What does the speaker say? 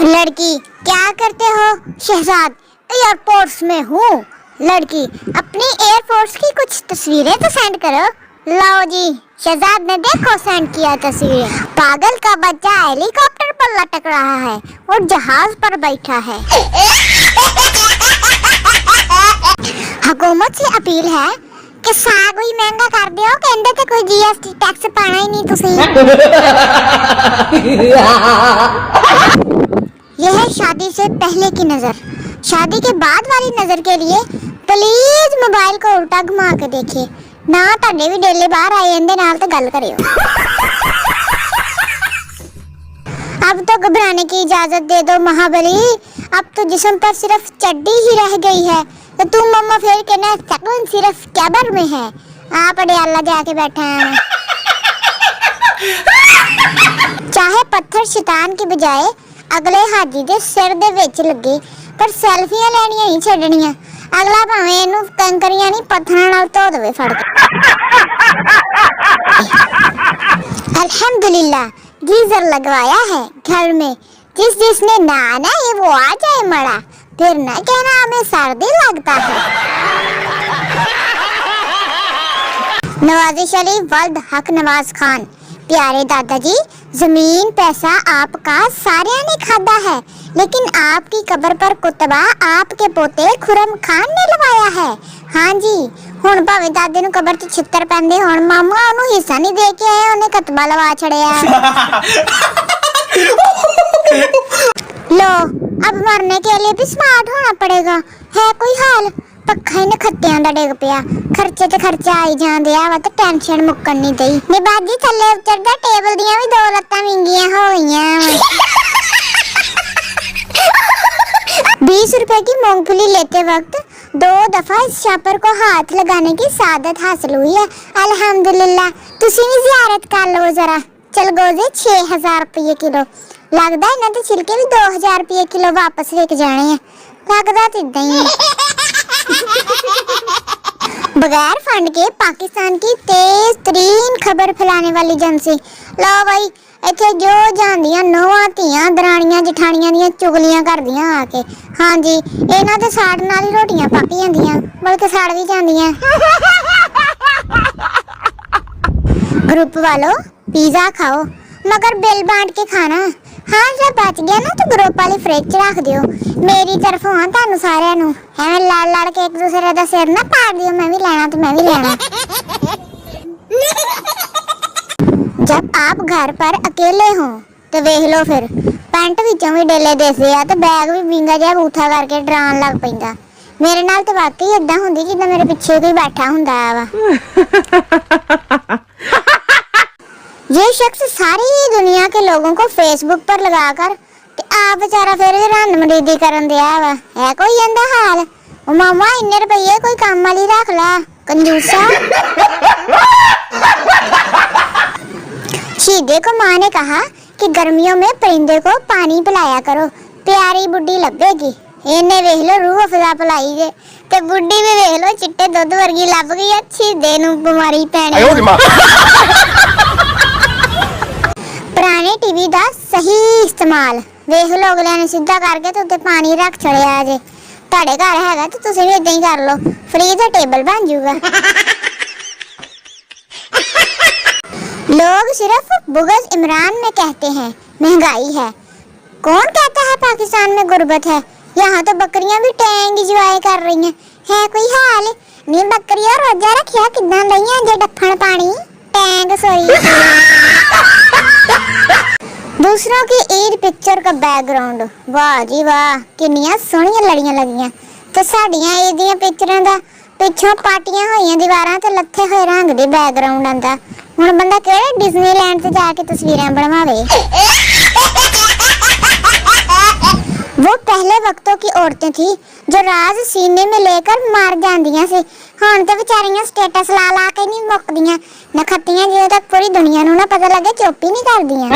लड़की क्या करते हो? शहजाद एयरपोर्ट्स में हूँ। लड़की अपनी एयरफोर्स की कुछ तस्वीरें तो सेंड करो। लाओ जी, शहजाद ने देखो सेंड किया तस्वीरें। पागल का बच्चा हेलीकॉप्टर पर लटक रहा है और जहाज पर बैठा है। हुकूमत से अपील है कि साग भी महंगा कर दियो, कहंदे ते कोई जीएसटी टैक्स पाना ही नहीं तुसी। यह है शादी से पहले की नजर। शादी के बाद वाली नजर के लिए प्लीज मोबाइल को उल्टा घुमा के देखिए ना, ताडे भी डेले बाहर आए इंदे नाल ते गल करियो। अब तो घबराने की इजाजत दे दो महाबली, अब तो जिस्म पर सिर्फ चड्डी ही रह गई है। तो तुम मम्मा फेर के ना सकून सिर्फ कैबर में है। आप अडियाला जाके बैठे हैं। चाहे पत्थर शैतान की बजाय अगले हाजी दे सिर दे विच लगे, पर सेल्फियां लेनियां ही छड्डनियां। अगला भावें इनू कंकरियां नहीं पत्थरां नाल धो देवे फड़ के। अल्हम्दुलिल्लाह गीजर लगवाया है घर में। जिसने नहाना है वो आ जाए मड़ा, फिर न कहना हमें सर्दी लगता है। नवाज शरीफ वल्द हक नवाज खान। प्यारे दादाजी, जमीन पैसा आपका सारिया ने खादा है, लेकिन आपकी कब्र पर कुतबा आपके पोते खुरम खान ने लवाया है। हाँ जी, हुण भावे दादे नु कब्र च छित्तर पैंदे होण, मामा ओनू हिस्सा नहीं दे के आए, ओने कतबा लवा छड़िया। लो, अब मरने के लिए भी स्मार्ट होना पड़ेगा। है कोई हाल? पक्खा ही नखत्तियां दा डिग पिया। खर्चे ते खर्चा आई जांदे आ वा ते टेंशन मुक्कण नहीं दई। नी बाजी थल्ले उतरदा टेबल दियां भी 2 लत्तां विंगियां होईयां। 20 रुपए की मूंगफली लेते वक्त 2 दफा इस शापर को हाथ लगाने की सादत हासिल हुई है। अल्हम्दुलिल्लाह। तुसी भी ज़ियारत कर लो जरा। चलगोजे 6000 रुपये किलो। लगदा इन्हां दे छिलके भी 2000 रुपये किलो वापस विक जाने हैं। लगदा तो इदां ही है। बगैर फंड के पाकिस्तान की तेज तरीन खबर फैलाने वाली एजेंसी। लो भाई, इत्थे जो जांदियां नौवां धीआं दराणियां जठाणियां दियां चुगलियां करदियां आके। हाँ जी, इन्हां दे साड़ नाल ही रोटियां पक जांदियां, बल्कि सड़ भी जांदियां। ग्रुप वालों, पिज़्ज़ा खाओ मगर बिल बांट के खाना। हाँ, जब बच गया ना तो ग्रुप वाली फ्रिज च रख दियो। मेरी तरफों हाँ तानू सारियां नू। एवें लड़ लड़ के एक दूसरे दा सिर ना पाड़ दियो, मैं भी लेना तो मैं भी लेना। जब आप घर पर अकेले हो तो वेख लो फिर पैंट विचों भी डेले दिसदे आ ते बैग भी विंगा जिहा बूथा करके डरान लग पैंदा। मेरे नाल तो वाकई इदां हुंदी जिद्दां मेरे पिछे कोई बैठा हुंदा वा। ये शख्स सारी दुनिया के लोगों को फेसबुक पर लगाकर ते आप बेचारा फिर भी रन मरीदी करन दिया वा। है कोई इंदा हाल? ओ मामा, इन्ने रुपये कोई काम वाली रख ला, कंजूसा। शीदे को माँ ने कहा कि गर्मियों में परिंदे को पानी पिलाया करो, प्यारी बुड्ढी लभेगी। इन्हें वेख लो रूह अफजा पिलाई जे ते बुड्ढी भी वेख लो चिट्टे दुध वर्गी लभ गई। शीदे नू बीमारी पैनी। पुराने टीवी दा सही इस्तेमाल। वेख लो अगले ने सीधा करके ते उत्ते पानी रख छड़िया जे। तुहाडे घर हैगा ते तुसीं भी इदां ही कर लो, फ्री दा टेबल बन जाऊगा। लोग सिर्फ बुग़्ज़ इमरान में कहते हैं महंगाई है। कौन कहता है पाकिस्तान में गुर्बत है? यहाँ तो बकरियां भी टैंग इंजॉय कर रही हैं। है कोई हाल? नी बकरियां रोजा रखिया किदां लईयां जे डफण पानी टैंग सोई। दूसरों की ईद पिक्चर का बैकग्राउंड। वाह जी वाह, किन्नियां सोहणियां लड़ियां लगियां। ते साडियां ईद दियां पिक्चरां दा पिछों पाटियां होईयां दीवारां ते लथे होए रंग दे बैकग्राउंड आंदा। हुण बंदा किहड़े डिज्नीलैंड ते जाके तस्वीरां बनवावे। वो पहले वक्तों की औरतें थी जो राज सीने में लेकर मार जांदियां सी। हुण ते बेचारियां स्टेटस ला ला के नहीं मुकदियां। नखत्तियां जिद्दां तक पूरी दुनिया नूं ना पता लगे चुप ही नहीं करदियां।